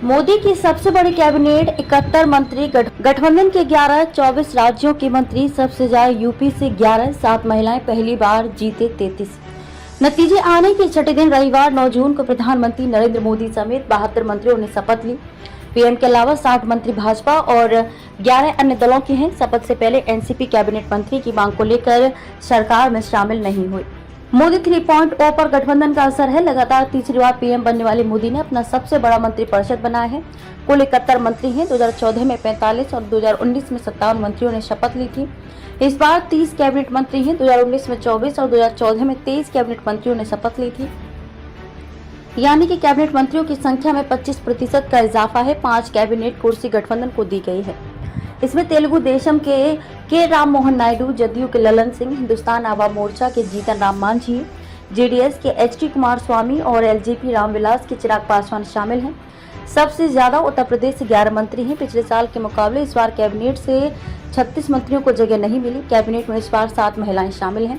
मोदी की सबसे बड़ी कैबिनेट 71 मंत्री, गठबंधन के 11, 24 राज्यों के मंत्री, सबसे ज्यादा यूपी से 11, 7 महिलाएं, पहली बार जीते 33। नतीजे आने के छठे दिन रविवार 9 जून को प्रधानमंत्री नरेंद्र मोदी समेत 72 मंत्रियों ने शपथ ली। पीएम के अलावा 60 मंत्री भाजपा और 11 अन्य दलों के हैं। शपथ से पहले एनसीपी कैबिनेट मंत्री की मांग को लेकर सरकार में शामिल नहीं हुई। मोदी 3.0 पर गठबंधन का असर है। लगातार तीसरी बार पीएम बनने वाले मोदी ने अपना सबसे बड़ा मंत्रिपरिषद बनाया है। कुल 71 मंत्री हैं। 2014 में 45 और 2019 में 57 मंत्रियों ने शपथ ली थी। इस बार 30 कैबिनेट मंत्री हैं। 2019 में 24 और 2014 में 23 कैबिनेट मंत्रियों ने शपथ ली थी, यानी कि कैबिनेट मंत्रियों की संख्या में 25% का इजाफा है। 5 कैबिनेट कुर्सी गठबंधन को दी गई है। इसमें तेलुगु देशम के राम मोहन नायडू, जदयू के ललन सिंह, हिंदुस्तान आवाम मोर्चा के जीतन राम मांझी, जेडीएस के एचडी कुमारस्वामी और एलजेपी रामविलास के चिराग पासवान शामिल हैं। सबसे ज्यादा उत्तर प्रदेश से 11 मंत्री हैं। पिछले साल के मुकाबले इस बार कैबिनेट से 36 मंत्रियों को जगह नहीं मिली। कैबिनेट में इस बार 7 महिलाएं शामिल हैं।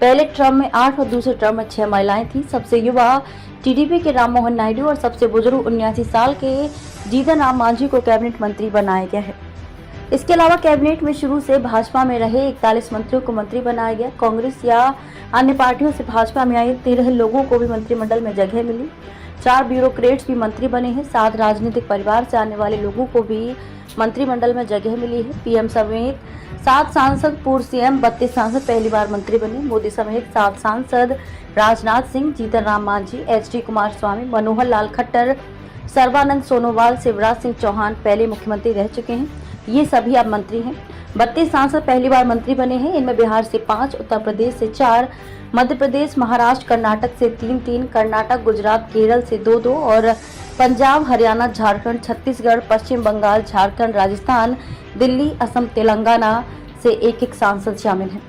पहले टर्म में 8 और दूसरे टर्म में 6 महिलाएं थी। सबसे युवा टीडीपी के राम मोहन नायडू और सबसे बुजुर्ग 79 साल के जीतन राम मांझी को कैबिनेट मंत्री बनाया गया है। इसके अलावा कैबिनेट में शुरू से भाजपा में रहे 41 मंत्रियों को मंत्री बनाया गया। कांग्रेस या अन्य पार्टियों से भाजपा में आए 13 लोगों को भी मंत्रिमंडल में जगह मिली। 4 ब्यूरोक्रेट्स भी मंत्री बने हैं। 7 राजनीतिक परिवार से आने वाले लोगों को भी मंत्रिमंडल में जगह मिली है। पीएम समेत 7 सांसद, पूर्व सीएम 32 सांसद पहली बार मंत्री बने। मोदी समेत 7 सांसद राजनाथ सिंह, जीतन राम मांझी, एचडी कुमारस्वामी, मनोहर लाल खट्टर, सर्बानंद सोनोवाल, शिवराज सिंह चौहान पहले मुख्यमंत्री रह चुके हैं। ये सभी अब मंत्री हैं। 32 सांसद पहली बार मंत्री बने हैं। इनमें बिहार से 5, उत्तर प्रदेश से 4, मध्य प्रदेश, महाराष्ट्र, कर्नाटक से 3, कर्नाटक, गुजरात, केरल से 2 और पंजाब, हरियाणा, झारखंड, छत्तीसगढ़, पश्चिम बंगाल, झारखंड, राजस्थान, दिल्ली, असम, तेलंगाना से 1 सांसद शामिल हैं।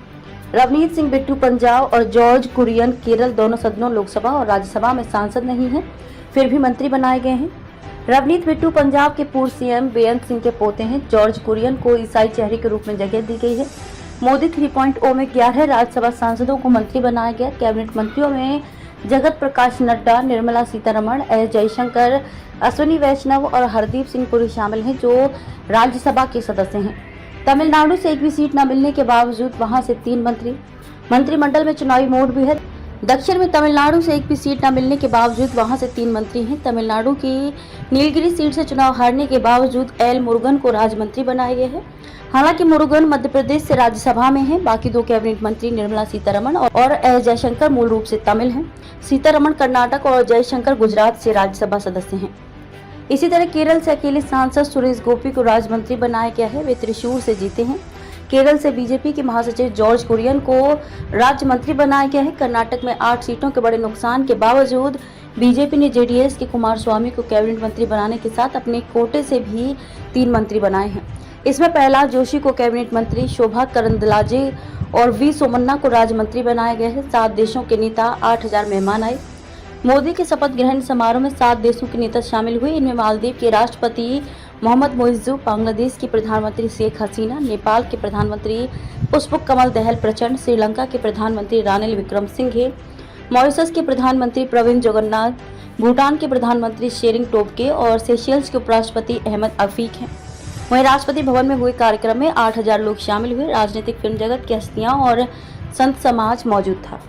रवनीत सिंह बिट्टू पंजाब और जॉर्ज कुरियन केरल दोनों सदनों लोकसभा और राज्यसभा में सांसद नहीं हैं, फिर भी मंत्री बनाए गए हैं। रवनीत बिट्टू पंजाब के पूर्व सीएम बेअंत सिंह के पोते हैं। जॉर्ज कुरियन को ईसाई चेहरे के रूप में जगह दी गई है। मोदी 3.0 में 11 राज्यसभा सांसदों को मंत्री बनाया गया। कैबिनेट मंत्रियों में जगत प्रकाश नड्डा, निर्मला सीतारमण, एस जयशंकर, अश्विनी वैष्णव और हरदीप सिंह पुरी शामिल हैं, जो राज्यसभा के सदस्य हैं। तमिलनाडु से एक भी सीट न मिलने के बावजूद वहां से 3 मंत्री। मंत्रिमंडल में चुनावी मोड भी है। दक्षिण में तमिलनाडु से एक भी सीट न मिलने के बावजूद वहां से 3 मंत्री हैं। तमिलनाडु की नीलगिरी सीट से चुनाव हारने के बावजूद एल मुरुगन को राज्य मंत्री बनाया गया है। हालांकि मुरुगन मध्य प्रदेश से राज्यसभा में हैं। बाकी 2 कैबिनेट मंत्री निर्मला सीतारमण और एस जयशंकर मूल रूप से तमिल हैं। सीतारमण कर्नाटक और जयशंकर गुजरात से राज्यसभा सदस्य हैं। इसी तरह केरल से अकेले सांसद सुरेश गोपी को राज्य मंत्री बनाया गया है। वे त्रिशूर से जीते हैं। केरल से बीजेपी के महासचिव जॉर्ज कुरियन को राज्य मंत्री बनाया गया है। कर्नाटक में 8 सीटों के बड़े नुकसान के बावजूद बीजेपी ने जेडीएस के कुमारस्वामी को कैबिनेट मंत्री बनाने के साथ अपने कोटे से भी 3 मंत्री बनाए हैं। इसमें प्रहलाद जोशी को कैबिनेट मंत्री, शोभा करंदलाजे और वी सोमन्ना को राज्य मंत्री बनाया गया है। 7 देशों के नेता, 8000 मेहमान आए। मोदी के शपथ ग्रहण समारोह में 7 देशों के नेता शामिल हुए। इनमें मालदीव के राष्ट्रपति मोहम्मद मोइज़्ज़ू, बांग्लादेश की प्रधानमंत्री शेख हसीना, नेपाल के प्रधानमंत्री पुष्पक कमल दहल प्रचंड, श्रीलंका के प्रधानमंत्री रानिल विक्रमसिंघे, मॉरिशस के प्रधानमंत्री प्रविंद जगन्नाथ, भूटान के प्रधानमंत्री शेरिंग टोब्गे और सेशेल्स के उपराष्ट्रपति अहमद अफीक हैं। वहीं राष्ट्रपति भवन में हुए कार्यक्रम में 8000 लोग शामिल हुए। राजनीतिक फिल्म जगत की हस्तियां और संत समाज मौजूद था।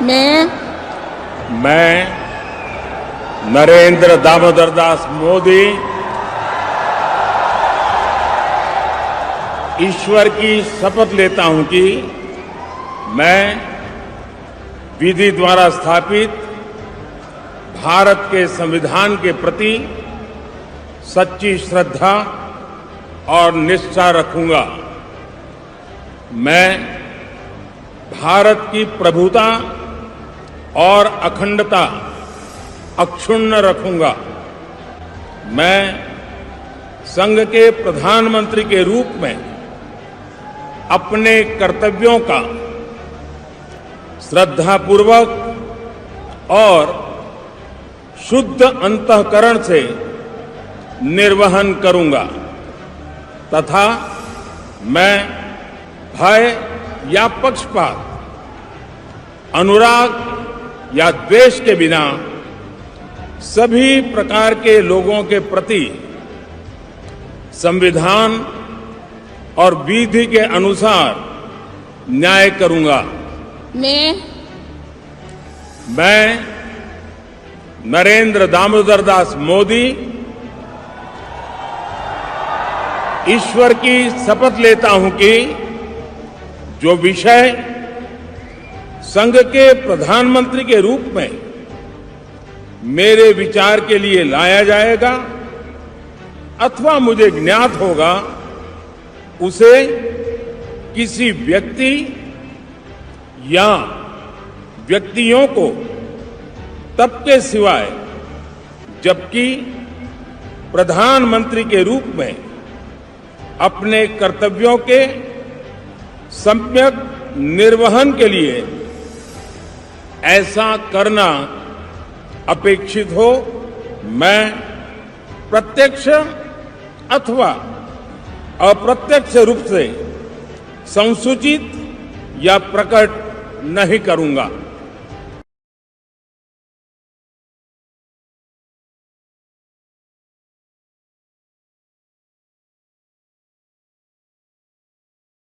मैं नरेंद्र दामोदर दास मोदी ईश्वर की शपथ लेता हूं कि मैं विधि द्वारा स्थापित भारत के संविधान के प्रति सच्ची श्रद्धा और निष्ठा रखूंगा। मैं भारत की प्रभुता और अखंडता अक्षुण्ण रखूंगा। मैं संघ के प्रधानमंत्री के रूप में अपने कर्तव्यों का श्रद्धापूर्वक और शुद्ध अंतःकरण से निर्वहन करूंगा तथा मैं भय या पक्षपात, अनुराग या द्वेष के बिना सभी प्रकार के लोगों के प्रति संविधान और विधि के अनुसार न्याय करूंगा। मैं नरेंद्र दामोदर दास मोदी ईश्वर की शपथ लेता हूं कि जो विषय संघ के प्रधानमंत्री के रूप में मेरे विचार के लिए लाया जाएगा अथवा मुझे ज्ञात होगा, उसे किसी व्यक्ति या व्यक्तियों को तब के सिवाय जबकि प्रधानमंत्री के रूप में अपने कर्तव्यों के सम्यक निर्वहन के लिए ऐसा करना अपेक्षित हो, मैं प्रत्यक्ष अथवा अप्रत्यक्ष रूप से संसूचित या प्रकट नहीं करूंगा।